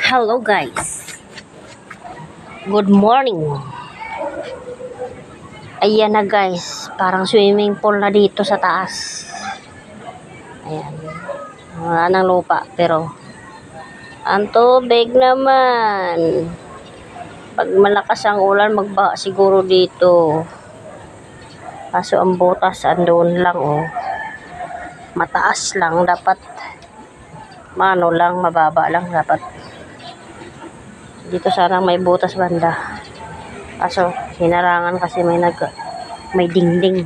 Hello guys. Good morning. Ayan na guys, parang swimming pool na dito sa taas. Ayan. Wala nang lupa pero ang tubig naman. Pag malakas ang ulan, magbaha siguro dito. Kaso ang butas andun lang oh. Mataas lang dapat. Mababa lang dapat. Dito sana may butas banda. Kaso hinarangan kasi may dingding.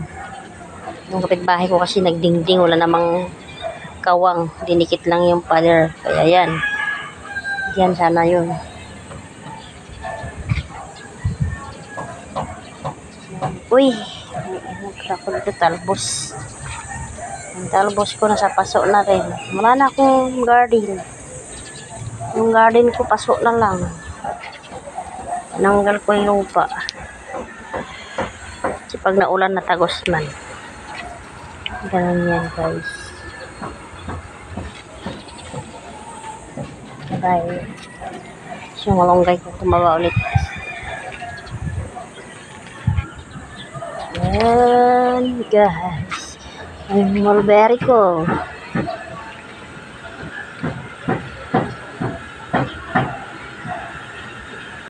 Yung kapitbahay ko kasi nagdingding, wala namang kawang, dinikit lang yung pader. Kaya yan. Yan sana yun. Uy, nagkakul ito talbos. Yung talbos ko nasa paso na rin. Wala na akong garden. Yung garden ko paso na lang. Nanggal ko yung lupa. Kasi pag naulan natagos man. Ganun yan guys. Dahil yung malunggay ko tumaba ulit. Yan guys. Yung mulberry ko.